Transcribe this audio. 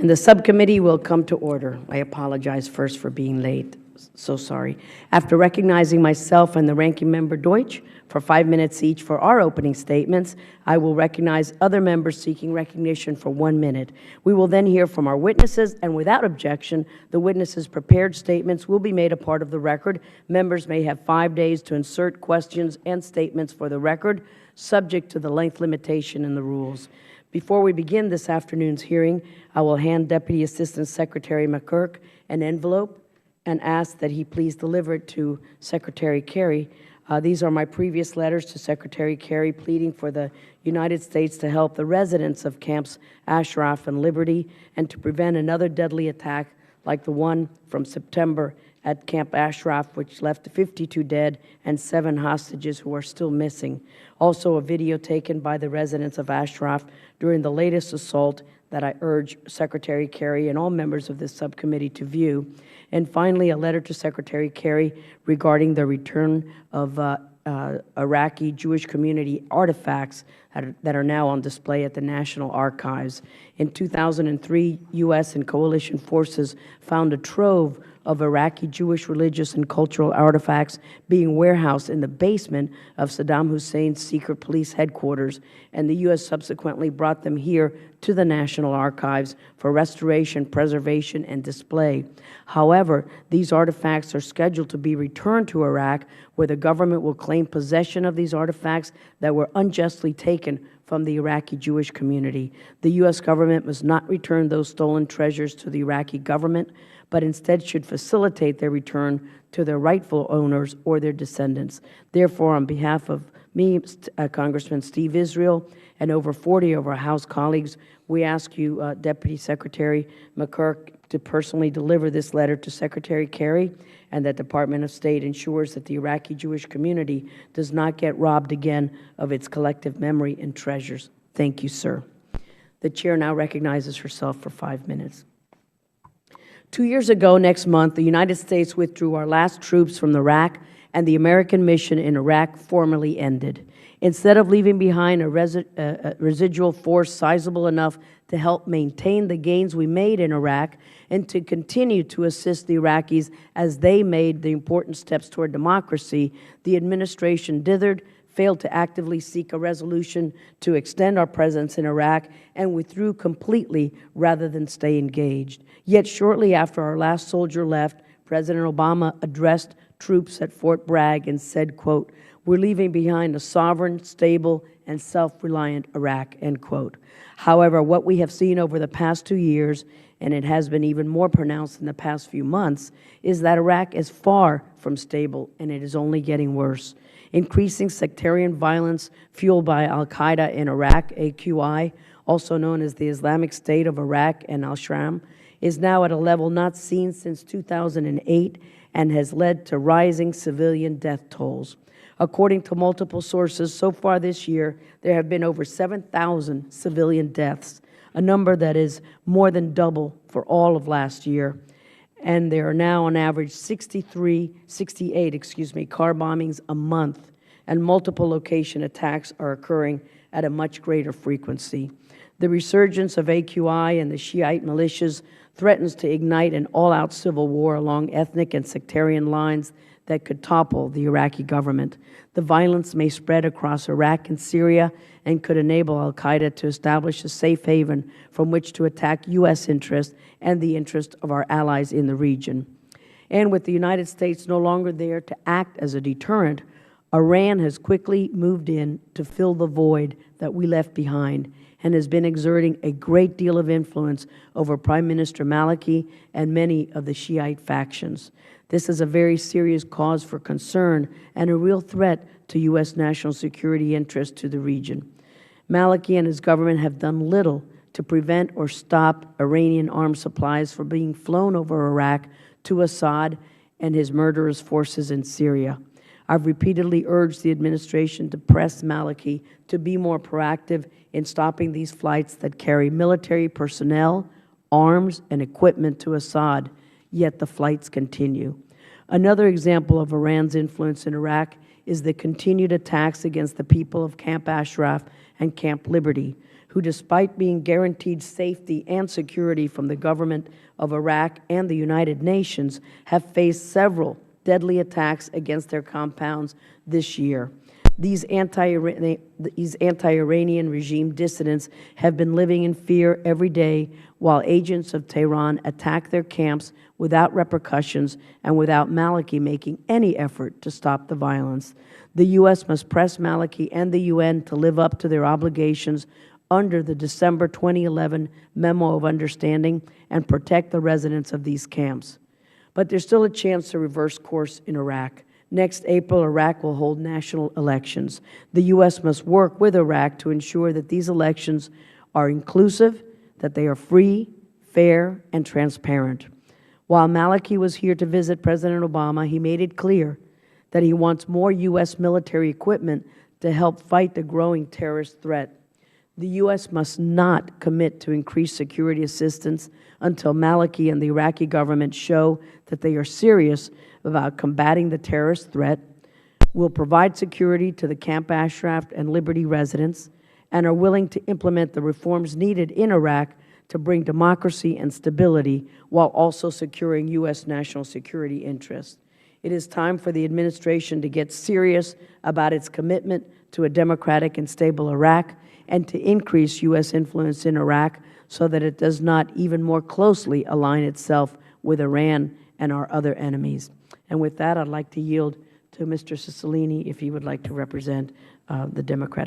And the subcommittee will come to order. I apologize first for being late. So sorry. After recognizing myself and the Ranking Member Deutsch for 5 minutes each for our opening statements, I will recognize other members seeking recognition for 1 minute. We will then hear from our witnesses, and without objection, the witnesses' prepared statements will be made a part of the record. Members may have 5 days to insert questions and statements for the record, subject to the length limitation in the rules. Before we begin this afternoon's hearing, I will hand Deputy Assistant Secretary McCurk an envelope and ask that he please deliver it to Secretary Kerry. These are my previous letters to Secretary Kerry pleading for the United States to help the residents of Camps Ashraf and Liberty and to prevent another deadly attack like the one from September at Camp Ashraf, which left 52 dead and 7 hostages who are still missing. Also, a video taken by the residents of Ashraf during the latest assault that I urge Secretary Kerry and all members of this subcommittee to view. And finally, a letter to Secretary Kerry regarding the return of Iraqi Jewish community artifacts that are now on display at the National Archives. In 2003, U.S. and coalition forces found a trove of Iraqi Jewish religious and cultural artifacts being warehoused in the basement of Saddam Hussein's secret police headquarters, and the U.S. subsequently brought them here to the National Archives for restoration, preservation, and display. However, these artifacts are scheduled to be returned to Iraq, where the government will claim possession of these artifacts that were unjustly taken from the Iraqi Jewish community. The U.S. government must not return those stolen treasures to the Iraqi government, but instead should facilitate their return to their rightful owners or their descendants. Therefore, on behalf of me, Congressman Steve Israel, and over 40 of our House colleagues, we ask you, Deputy Secretary McCurk, to personally deliver this letter to Secretary Kerry, and that Department of State ensures that the Iraqi Jewish community does not get robbed again of its collective memory and treasures. Thank you, sir. The Chair now recognizes herself for 5 minutes. 2 years ago next month, the United States withdrew our last troops from Iraq, and the American mission in Iraq formally ended. Instead of leaving behind a residual force sizable enough to help maintain the gains we made in Iraq and to continue to assist the Iraqis as they made the important steps toward democracy, the administration dithered, failed to actively seek a resolution to extend our presence in Iraq, and withdrew completely rather than stay engaged. Yet shortly after our last soldier left, President Obama addressed troops at Fort Bragg and said, quote, "We're leaving behind a sovereign, stable, and self-reliant Iraq," end quote. However, what we have seen over the past 2 years, and it has been even more pronounced in the past few months, is that Iraq is far from stable, and it is only getting worse. Increasing sectarian violence fueled by al-Qaeda in Iraq, AQI, also known as the Islamic State of Iraq and al-Sham, is now at a level not seen since 2008 and has led to rising civilian death tolls. According to multiple sources, so far this year, there have been over 7,000 civilian deaths, a number that is more than double for all of last year. And there are now on average 68 car bombings a month, and multiple location attacks are occurring at a much greater frequency. The resurgence of AQI and the Shiite militias threatens to ignite an all-out civil war along ethnic and sectarian lines that could topple the Iraqi government. The violence may spread across Iraq and Syria and could enable al-Qaeda to establish a safe haven from which to attack U.S. interests and the interests of our allies in the region. And with the United States no longer there to act as a deterrent, Iran has quickly moved in to fill the void that we left behind and has been exerting a great deal of influence over Prime Minister Maliki and many of the Shiite factions. This is a very serious cause for concern and a real threat to U.S. national security interests to the region. Maliki and his government have done little to prevent or stop Iranian arms supplies from being flown over Iraq to Assad and his murderous forces in Syria. I've repeatedly urged the administration to press Maliki to be more proactive in stopping these flights that carry military personnel, arms, and equipment to Assad, yet the flights continue. Another example of Iran's influence in Iraq is the continued attacks against the people of Camp Ashraf and Camp Liberty, who, despite being guaranteed safety and security from the government of Iraq and the United Nations, have faced several deadly attacks against their compounds this year. These anti-Iranian regime dissidents have been living in fear every day while agents of Tehran attack their camps without repercussions and without Maliki making any effort to stop the violence. The U.S. must press Maliki and the UN to live up to their obligations under the December 2011 Memo of Understanding and protect the residents of these camps. But there's still a chance to reverse course in Iraq. Next April, Iraq will hold national elections. The U.S. must work with Iraq to ensure that these elections are inclusive, that they are free, fair, and transparent. While Maliki was here to visit President Obama, he made it clear that he wants more U.S. military equipment to help fight the growing terrorist threat. The U.S. must not commit to increased security assistance until Maliki and the Iraqi government show that they are serious about combating the terrorist threat, will provide security to the Camp Ashraf and Liberty residents, and are willing to implement the reforms needed in Iraq to bring democracy and stability while also securing U.S. national security interests. It is time for the administration to get serious about its commitment to a democratic and stable Iraq and to increase U.S. influence in Iraq so that it does not even more closely align itself with Iran and our other enemies. And with that, I'd like to yield to Mr. Cicilline if he would like to represent the Democratic